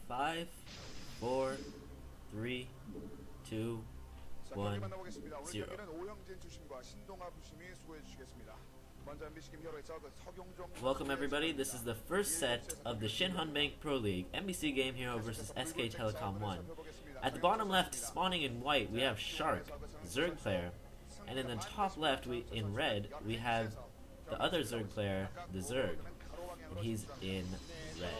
5, 4, 3, 2, 1, 0. Welcome everybody, this is the first set of the Shinhan Bank Pro League MBC Game Hero vs SKT1. At the bottom left, spawning in white, we have Shark, Zerg player, and in the top left, in red, we have the other Zerg player, the Thezerg, and he's in red.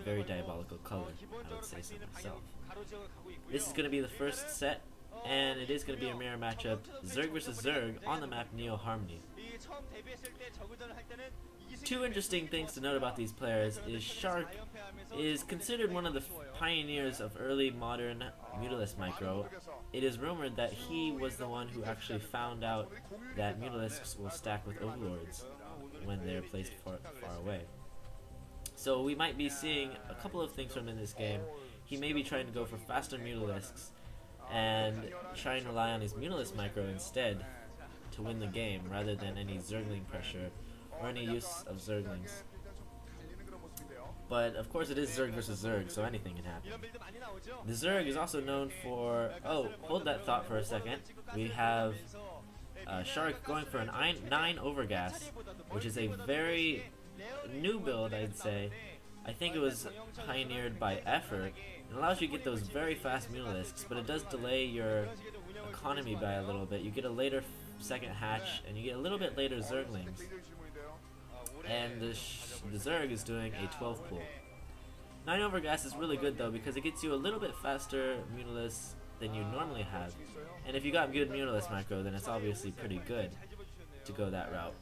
Very diabolical color, I would say so myself. This is going to be the first set, and it is going to be a mirror matchup, Zerg vs Zerg on the map Neo Harmony. Two interesting things to note about these players is Shark is considered one of the pioneers of early modern Mutalisk micro. It is rumored that he was the one who actually found out that Mutalisks will stack with Overlords when they're placed far away. So we might be seeing a couple of things from him in this game. He may be trying to go for faster Mutalisks and try and rely on his Mutalisk micro instead to win the game rather than any Zergling pressure or any use of Zerglings. But of course it is Zerg versus Zerg, so anything can happen. The Zerg is also known for... oh, hold that thought for a second. We have Shark going for an 9 Overgas, which is a very new build, I'd say. I think it was pioneered by Effort. It allows you to get those very fast Mutalisks, but it does delay your economy by a little bit. You get a later second hatch, and you get a little bit later Zerglings. And the Zerg is doing a 12 pull. 9 Overgas is really good though, because it gets you a little bit faster Mutalisks than you normally have. And if you got good Mutalisk micro, then it's obviously pretty good to go that route.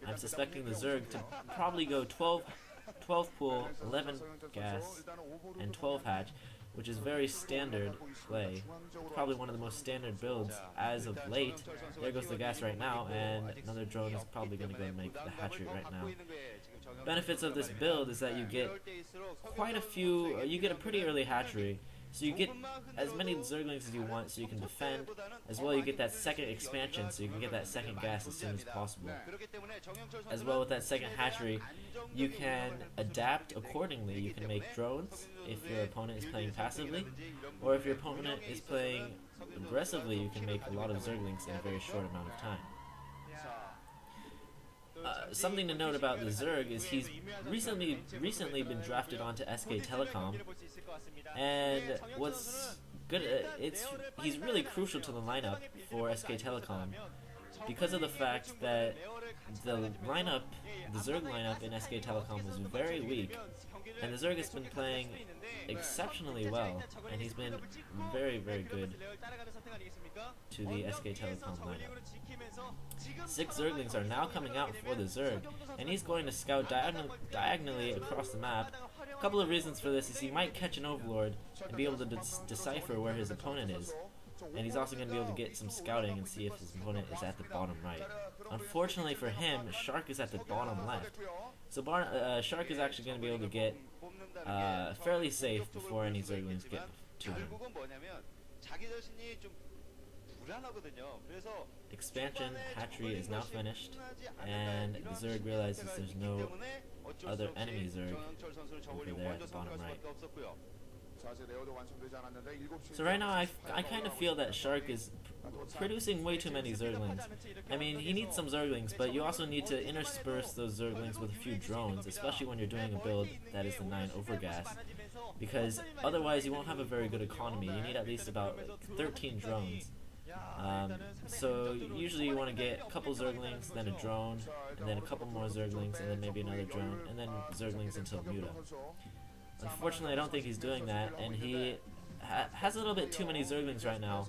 I'm suspecting the Zerg to probably go 12 pull, 11 gas, and 12 hatch, which is very standard play. Probably one of the most standard builds as of late. There goes the gas right now, and another drone is probably going to go and make the hatchery right now. Benefits of this build is that you get quite a few, you get a pretty early hatchery. So you get as many Zerglings as you want so you can defend. As well, you get that second expansion so you can get that second gas as soon as possible. As well, with that second hatchery, you can adapt accordingly. You can make drones if your opponent is playing passively, or if your opponent is playing aggressively, you can make a lot of Zerglings in a very short amount of time. Something to note about the Zerg is he's recently been drafted onto SK and what's good, he's really crucial to the lineup for SK because of the fact that the Zerg lineup in SK was very weak, and the Zerg has been playing exceptionally well, and he's been very, very good to the SK lineup. 6 Zerglings are now coming out for the Zerg, and he's going to scout diagonally across the map. A couple of reasons for this is he might catch an Overlord and be able to decipher where his opponent is, and he's also going to be able to get some scouting and see if his opponent is at the bottom right. Unfortunately for him, Shark is at the bottom left, so Shark is actually going to be able to get fairly safe before any Zerglings get to him. Expansion hatchery is now finished, and the Zerg realizes there's no other enemy Zerg over there at the bottom right. So right now I kind of feel that Shark is producing way too many Zerglings. I mean, he needs some Zerglings, but you also need to intersperse those Zerglings with a few drones, especially when you're doing a build that is the 9 Overgas, because otherwise you won't have a very good economy. You need at least about 13 drones. So usually you want to get a couple Zerglings, then a drone, and then a couple more Zerglings, and then maybe another drone, and then Zerglings until Muta. Unfortunately, I don't think he's doing that, and he has a little bit too many Zerglings right now.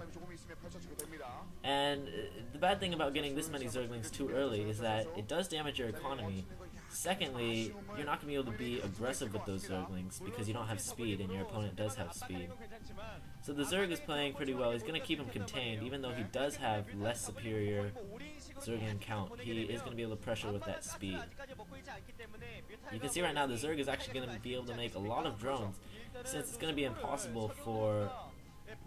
And the bad thing about getting this many Zerglings too early is that it does damage your economy. Secondly, you're not going to be able to be aggressive with those Zerglings because you don't have speed and your opponent does have speed. So the Zerg is playing pretty well. He's going to keep him contained even though he does have less superior Zerglian count. He is going to be able to pressure with that speed. You can see right now the Zerg is actually going to be able to make a lot of drones since it's going to be impossible for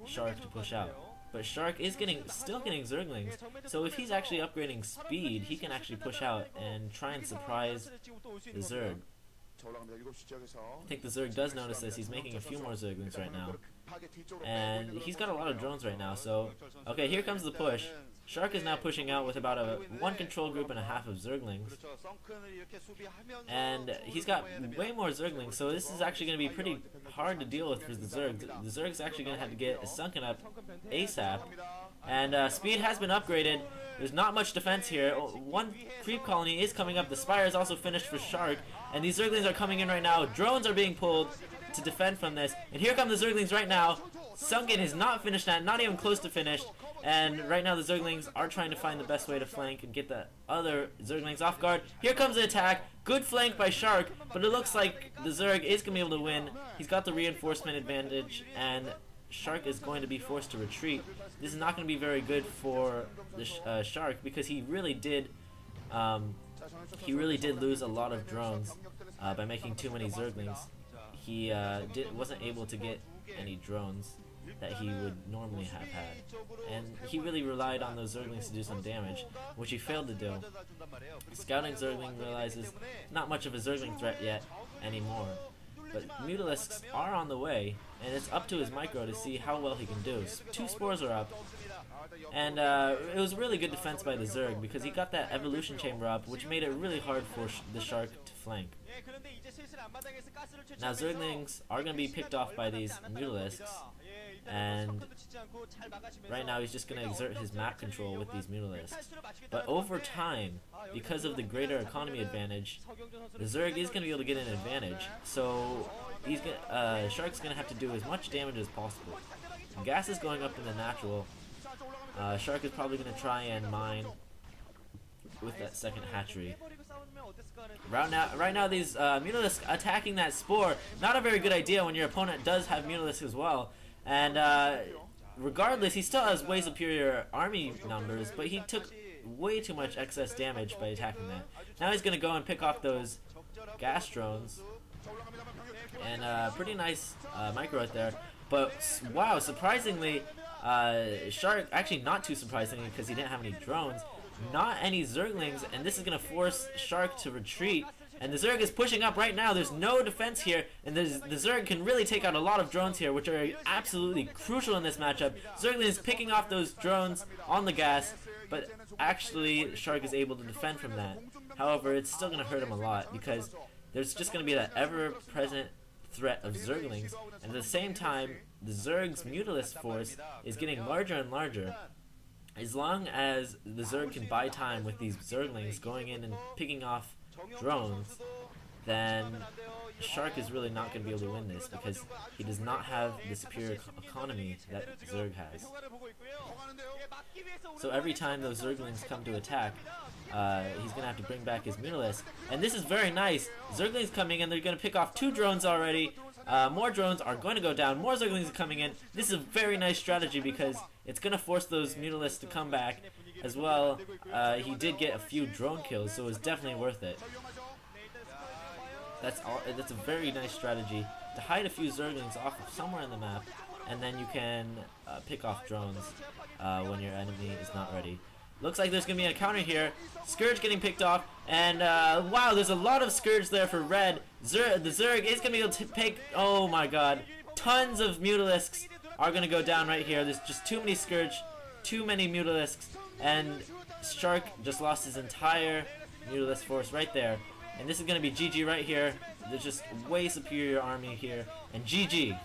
Shark to push out. But Shark is still getting Zerglings, so if he's actually upgrading speed, he can actually push out and try and surprise the Zerg. I think the Zerg does notice this. He's making a few more Zerglings right now. And he's got a lot of drones right now, so... Okay, here comes the push. Shark is now pushing out with about one control group and a half of Zerglings. And he's got way more Zerglings, so this is actually going to be pretty hard to deal with for the Zerg. The Zerg's actually going to have to get sunken up ASAP. And speed has been upgraded. There's not much defense here. One creep colony is coming up. The Spire is also finished for Shark. And these Zerglings are coming in right now. Drones are being pulled to defend from this. And here come the Zerglings right now. Sunken is not finished yet, not even close to finished. And right now the Zerglings are trying to find the best way to flank and get the other Zerglings off guard. Here comes the attack. Good flank by Shark, but it looks like the Zerg is going to be able to win. He's got the reinforcement advantage, and Shark is going to be forced to retreat. This is not going to be very good for the Shark, because he really did lose a lot of drones by making too many Zerglings. He wasn't able to get any drones that he would normally have had, and he really relied on those Zerglings to do some damage, which he failed to do. Scouting Zergling realizes not much of a Zergling threat yet anymore, but Mutalisks are on the way, and it's up to his micro to see how well he can do. 2 spores are up, and it was really good defense by the Zerg, because he got that evolution chamber up, which made it really hard for the Shark to flank. Now Zerglings are going to be picked off by these Mutalisks, and right now he's just going to exert his map control with these Mutalisks. But over time, because of the greater economy advantage, the Zerg is going to be able to get an advantage, so Shark's going to have to do as much damage as possible. Gas is going up in the natural. Shark is probably going to try and mine with that second hatchery. Right now these Mutalisks attacking that spore, not a very good idea when your opponent does have Mutalisks as well. And regardless, he still has way superior army numbers, but he took way too much excess damage by attacking that. Now he's going to go and pick off those gas drones. And pretty nice micro right there. But wow, surprisingly, Shark, actually not too surprisingly because he didn't have any drones, not any Zerglings, and this is going to force Shark to retreat. And the Zerg is pushing up right now. There's no defense here, and the Zerg can really take out a lot of drones here, which are absolutely crucial in this matchup. Zergling is picking off those drones on the gas, but actually Shark is able to defend from that. However, it's still going to hurt him a lot, because there's just going to be that ever-present threat of Zerglings, and at the same time, the Zerg's Mutalist force is getting larger and larger. As long as the Zerg can buy time with these Zerglings going in and picking off drones, then Shark is really not going to be able to win this, because he does not have the superior economy that Zerg has. So every time those Zerglings come to attack, he's going to have to bring back his Mutalisk. And this is very nice. Zerglings coming in, they're going to pick off 2 drones already. More drones are going to go down. More Zerglings are coming in. This is a very nice strategy, because it's going to force those Mutalisks to come back. As well, he did get a few drone kills, so it was definitely worth it. That's a very nice strategy, to hide a few Zerglings off of somewhere in the map, and then you can pick off drones when your enemy is not ready. Looks like there's going to be a counter here. Scourge getting picked off, and wow, there's a lot of Scourge there for red. The Zerg is going to be able to pick, oh my god, tons of Mutalisks are going to go down right here. There's just too many Scourge, too many Mutalisks, and Shark just lost his entire Mutalisk force right there. And this is going to be GG right here. There's just way superior army here, and GG.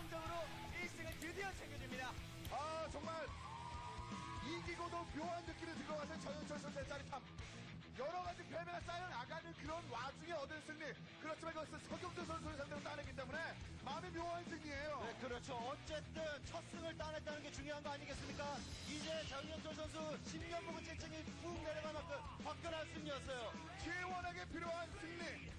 마음이 묘한 승리예요. 네, 그렇죠. 어쨌든 첫 승을 따냈다는 게 중요한 거 아니겠습니까? 이제 장윤철 선수 10년 묵은 찔증이 푹 내려간 만큼 화끈한 승리였어요. T1에게 필요한 승리.